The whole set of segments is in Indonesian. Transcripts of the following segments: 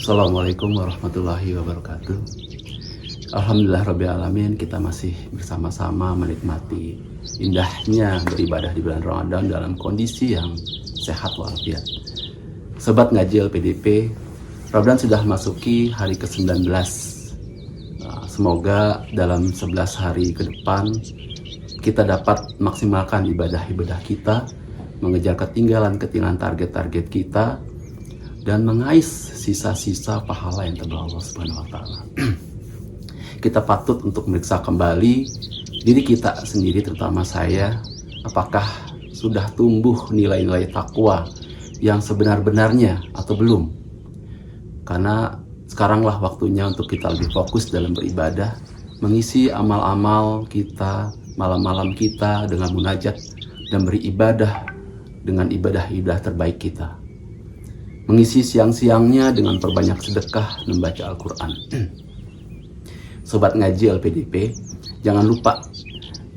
Assalamualaikum warahmatullahi wabarakatuh. Alhamdulillah Rabbil Alamin, kita masih bersama-sama menikmati indahnya beribadah di bulan Ramadan dalam kondisi yang sehat walafiat. Sobat ngaji LPDP, Ramadan sudah masuki hari ke-19. Semoga dalam 11 hari ke depan kita dapat maksimalkan ibadah-ibadah kita, mengejar ketinggalan target-target kita, dan mengais sisa-sisa pahala yang telah Allah Subhanahu wa Ta'ala. Kita patut untuk meriksa kembali diri kita sendiri, terutama saya, apakah sudah tumbuh nilai-nilai takwa yang sebenar-benarnya atau belum. Karena sekaranglah waktunya untuk kita lebih fokus dalam beribadah, mengisi amal-amal kita, malam-malam kita dengan munajat, dan beribadah dengan ibadah-ibadah terbaik kita. Mengisi siang-siangnya dengan perbanyak sedekah membaca Al-Quran. Sobat ngaji LPDP, jangan lupa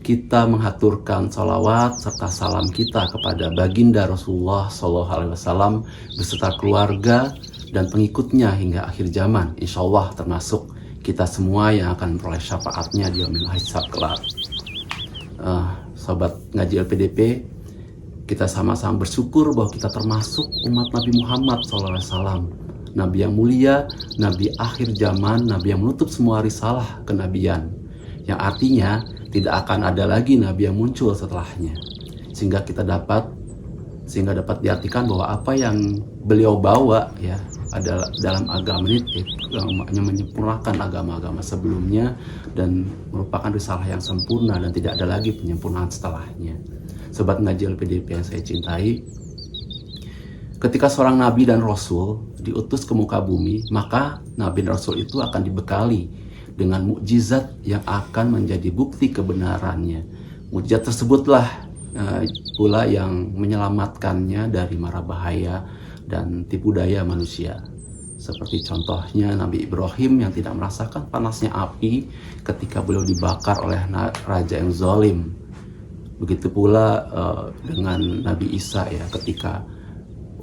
kita menghaturkan salawat serta salam kita kepada baginda Rasulullah SAW beserta keluarga dan pengikutnya hingga akhir zaman. Insya Allah termasuk kita semua yang akan memperoleh syafaatnya di yaumil hisab kelak. Sobat ngaji LPDP, kita sama-sama bersyukur bahwa kita termasuk umat Nabi Muhammad SAW. Nabi yang mulia, Nabi akhir zaman, Nabi yang menutup semua risalah kenabian. Yang artinya tidak akan ada lagi Nabi yang muncul setelahnya. Sehingga dapat diartikan bahwa apa yang beliau bawa ya adalah dalam agama ini yang menyempurnakan agama-agama sebelumnya dan merupakan risalah yang sempurna dan tidak ada lagi penyempurnaan setelahnya. Sobat ngaji LPDP yang saya cintai, ketika seorang nabi dan rasul diutus ke muka bumi, maka nabi dan rasul itu akan dibekali dengan mukjizat yang akan menjadi bukti kebenarannya. Mukjizat tersebutlah pula yang menyelamatkannya dari mara bahaya dan tipu daya manusia. Seperti contohnya Nabi Ibrahim yang tidak merasakan panasnya api ketika beliau dibakar oleh raja yang zalim. Begitu pula dengan Nabi Isa ya, ketika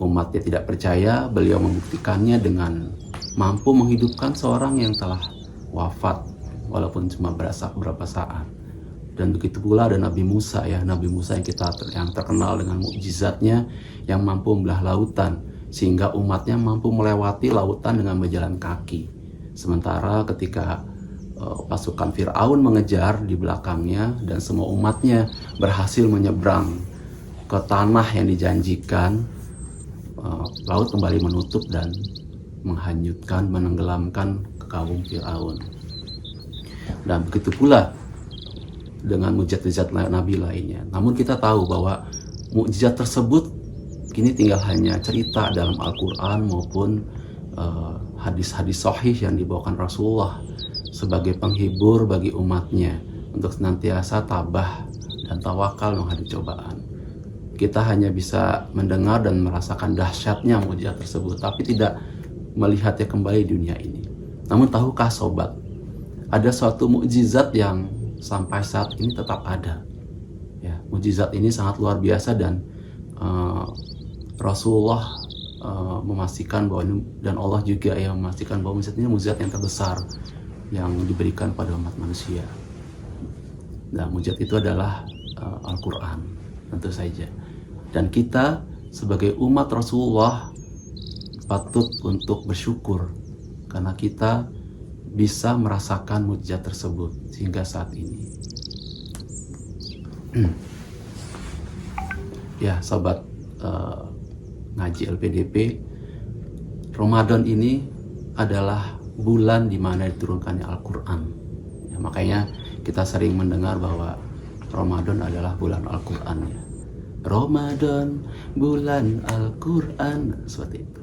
umatnya tidak percaya, beliau membuktikannya dengan mampu menghidupkan seorang yang telah wafat walaupun cuma berapa saat. Dan begitu pula ada Nabi Musa ya, Nabi Musa yang terkenal dengan mukjizatnya yang mampu membelah lautan sehingga umatnya mampu melewati lautan dengan berjalan kaki. Sementara ketika pasukan Fir'aun mengejar di belakangnya dan semua umatnya berhasil menyeberang ke tanah yang dijanjikan, laut kembali menutup dan menenggelamkan kaum Fir'aun. Dan begitu pula dengan mukjizat Nabi lainnya. Namun kita tahu bahwa mukjizat tersebut kini tinggal hanya cerita dalam Al-Quran maupun hadis-hadis sahih yang dibawakan Rasulullah sebagai penghibur bagi umatnya untuk senantiasa tabah dan tawakal menghadapi cobaan. Kita hanya bisa mendengar dan merasakan dahsyatnya mukjizat tersebut, tapi tidak melihatnya kembali di dunia ini. Namun tahukah sobat, ada suatu mukjizat yang sampai saat ini tetap ada. Ya, mukjizat ini sangat luar biasa dan Rasulullah memastikan bahwa ini, dan Allah juga yang memastikan bahwa mukjizat ini mukjizat yang terbesar yang diberikan pada umat manusia. Dan mukjizat itu adalah Al-Quran, tentu saja. Dan kita sebagai umat Rasulullah patut untuk bersyukur karena kita bisa merasakan mukjizat tersebut sehingga saat ini. Ya, sobat ngaji LPDP, Ramadan ini adalah bulan di mana diturunkannya Al-Quran. Ya, makanya kita sering mendengar bahwa Ramadan adalah bulan Al-Quran ya. Ramadan, bulan Al-Quran, seperti itu.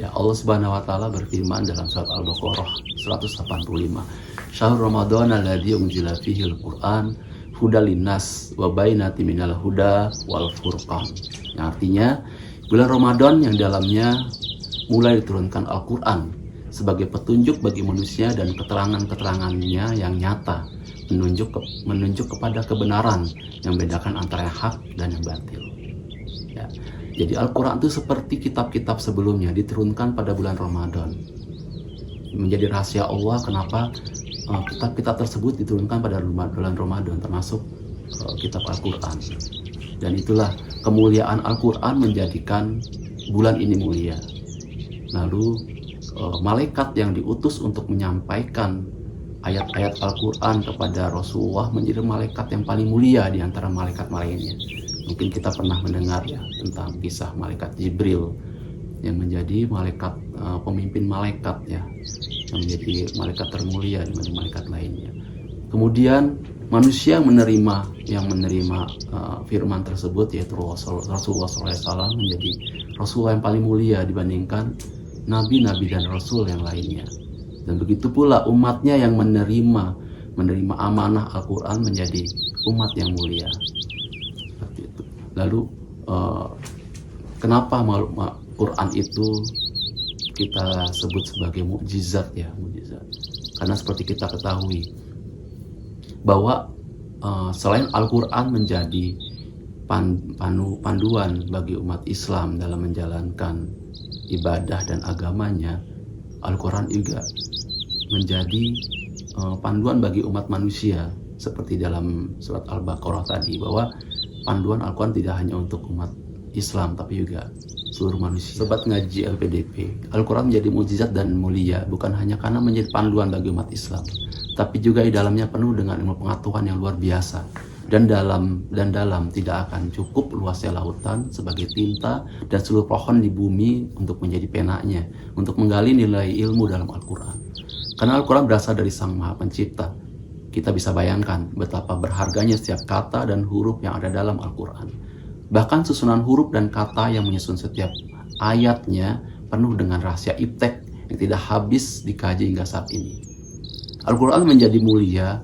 Ya, Allah Subhanahu wa Ta'ala berfirman dalam surat Al-Baqarah 185. Syahrul Ramadan alladzi unzila fihi al-Qur'an hudal linnas wa bainatin minal huda wal furqan. Yang artinya bulan Ramadan yang dalamnya mulai diturunkan Al-Quran sebagai petunjuk bagi manusia dan keterangan-keterangannya yang nyata, menunjuk kepada kebenaran yang membedakan antara yang hak dan yang batil. Ya. Jadi Al-Quran itu seperti kitab-kitab sebelumnya diturunkan pada bulan Ramadan. Menjadi rahasia Allah kenapa kitab-kitab tersebut diturunkan pada bulan Ramadan, termasuk kitab Al-Quran. Dan itulah kemuliaan Al-Quran menjadikan bulan ini mulia. Lalu malaikat yang diutus untuk menyampaikan ayat-ayat Al-Quran kepada Rasulullah menjadi malaikat yang paling mulia di antara malaikat lainnya. Mungkin kita pernah mendengar ya tentang kisah malaikat Jibril yang menjadi malaikat pemimpin malaikat ya, yang menjadi malaikat termulia dibanding malaikat lainnya. Kemudian manusia yang menerima firman tersebut, yaitu Rasulullah SAW, menjadi Rasulullah yang paling mulia dibandingkan nabi-nabi dan rasul yang lainnya. Dan begitu pula umatnya yang menerima amanah Al-Quran menjadi umat yang mulia. Seperti itu. Lalu kenapa Quran itu kita sebut sebagai mukjizat ya, mukjizat? Karena seperti kita ketahui bahwa selain Al-Quran menjadi panduan bagi umat Islam dalam menjalankan ibadah dan agamanya, Al-Quran juga menjadi panduan bagi umat manusia, seperti dalam surat Al-Baqarah tadi, bahwa panduan Al-Quran tidak hanya untuk umat Islam tapi juga seluruh manusia. Sobat ngaji LPDP, Al-Quran menjadi mukjizat dan mulia bukan hanya karena menjadi panduan bagi umat Islam, tapi juga di dalamnya penuh dengan ilmu pengetahuan yang luar biasa. Dan dalam tidak akan cukup luasnya lautan sebagai tinta dan seluruh pohon di bumi untuk menjadi penanya, untuk menggali nilai ilmu dalam Al-Quran. Karena Al-Quran berasal dari Sang Maha Pencipta. Kita bisa bayangkan betapa berharganya setiap kata dan huruf yang ada dalam Al-Quran. Bahkan susunan huruf dan kata yang menyusun setiap ayatnya penuh dengan rahasia iptek yang tidak habis dikaji hingga saat ini. Al-Quran menjadi mulia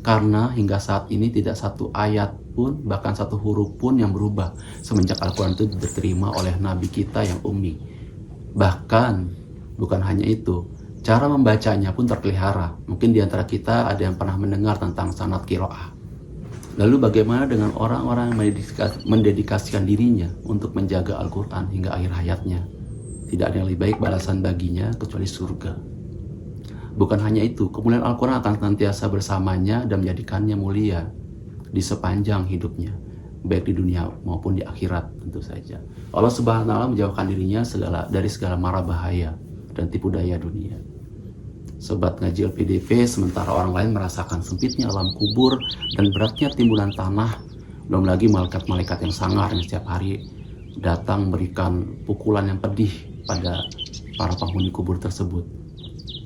karena hingga saat ini tidak satu ayat pun, bahkan satu huruf pun yang berubah semenjak Al-Quran itu diterima oleh Nabi kita yang ummi. Bahkan bukan hanya itu, cara membacanya pun terpelihara. Mungkin di antara kita ada yang pernah mendengar tentang sanad qiraah. Lalu bagaimana dengan orang-orang yang mendedikasikan dirinya untuk menjaga Al-Quran hingga akhir hayatnya? Tidak ada yang lebih baik balasan baginya kecuali surga. Bukan hanya itu, kemuliaan Al-Quran akan senantiasa bersamanya dan menjadikannya mulia di sepanjang hidupnya, baik di dunia maupun di akhirat tentu saja. Allah Subhanahu wa Ta'ala menjauhkan dirinya dari segala mara bahaya dan tipu daya dunia. Sobat ngaji LPDP, sementara orang lain merasakan sempitnya alam kubur dan beratnya timbunan tanah, belum lagi malaikat-malaikat yang sangar yang setiap hari datang memberikan pukulan yang pedih pada para penghuni kubur tersebut.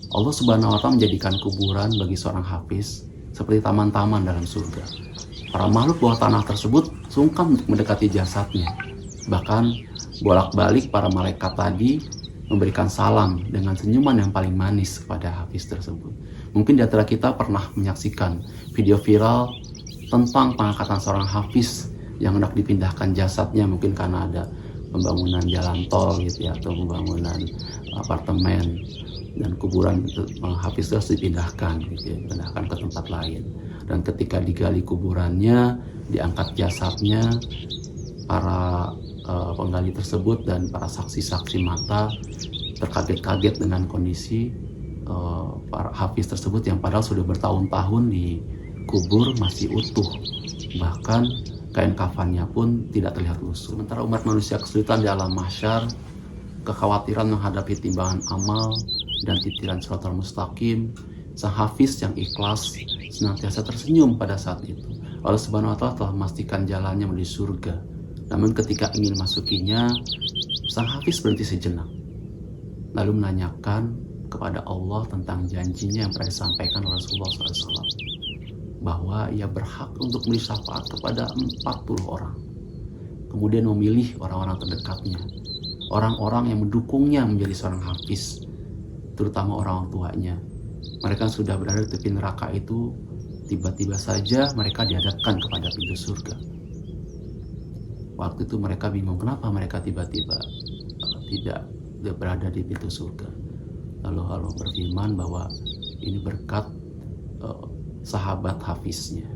Allah Subhanahu wa Ta'ala menjadikan kuburan bagi seorang hafiz seperti taman-taman dalam surga. Para makhluk bawah tanah tersebut sungkan untuk mendekati jasadnya. Bahkan bolak-balik para malaikat tadi memberikan salam dengan senyuman yang paling manis kepada hafiz tersebut. Mungkin di antara kita pernah menyaksikan video viral tentang pengangkatan seorang hafiz yang hendak dipindahkan jasadnya, mungkin karena ada pembangunan jalan tol gitu ya, atau pembangunan apartemen, dan kuburan hafiz harus dipindahkan gitu ya, dipindahkan ke tempat lain. Dan ketika digali kuburannya, diangkat jasadnya, para penggali tersebut dan para saksi-saksi mata terkaget-kaget dengan kondisi para hafiz tersebut yang padahal sudah bertahun-tahun di kubur masih utuh, bahkan kain kafannya pun tidak terlihat lusuh. Sementara umat manusia kesulitan di alam mahsyar, kekhawatiran menghadapi timbangan amal dan titiran Shiratal Mustaqim, sang hafiz yang ikhlas senantiasa tersenyum pada saat itu. Allah Subhanahu wa Ta'ala telah memastikan jalannya menuju surga. Namun ketika ingin masukinya, sang hafiz berhenti sejenak, lalu menanyakan kepada Allah tentang janjinya yang pernah disampaikan oleh Rasulullah SAW, bahwa ia berhak untuk memberi syafaat kepada 40 orang. Kemudian memilih orang-orang terdekatnya, orang-orang yang mendukungnya menjadi seorang hafiz, terutama orang tuanya. Mereka sudah berada di tepi neraka itu, tiba-tiba saja mereka dihadapkan kepada pintu surga. Waktu itu mereka bingung kenapa mereka tiba-tiba tidak berada di pintu surga. Lalu Allah berfirman bahwa ini berkat sahabat hafiznya,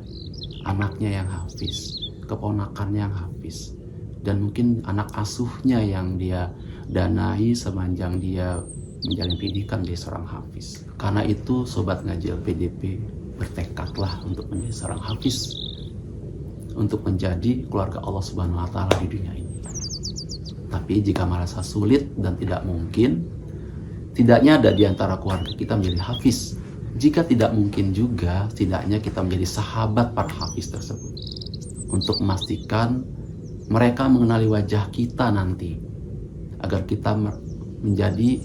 anaknya yang hafiz, keponakannya yang hafiz. dan mungkin anak asuhnya yang dia danai sepanjang dia menjalin pendidikan dia seorang hafiz. Karena itu Sobat Ngaji LPDP, bertekadlah untuk menjadi seorang hafiz, untuk menjadi keluarga Allah Subhanahu wa Ta'ala di dunia ini. Tapi jika merasa sulit dan tidak mungkin, tidaknya ada di antara keluarga kita menjadi hafiz. Jika tidak mungkin juga, setidaknya kita menjadi sahabat para hafiz tersebut, untuk memastikan mereka mengenali wajah kita nanti, agar kita menjadi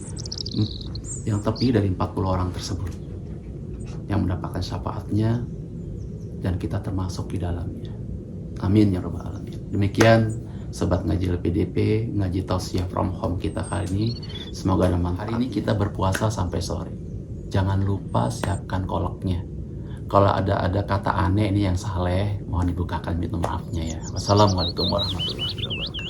yang terpilih dari 40 orang tersebut yang mendapatkan syafaatnya, dan kita termasuk di dalamnya. Amin ya rabbal alamin. Demikian Sobat Ngaji LPDP, ngaji tausiah from home kita kali ini. Semoga ada manfaat. Hari ini kita berpuasa sampai sore. Jangan lupa siapkan kolaknya. Kalau ada kata aneh ini yang saleh, mohon dibukakan pintu maafnya ya. Wassalamualaikum warahmatullahi wabarakatuh.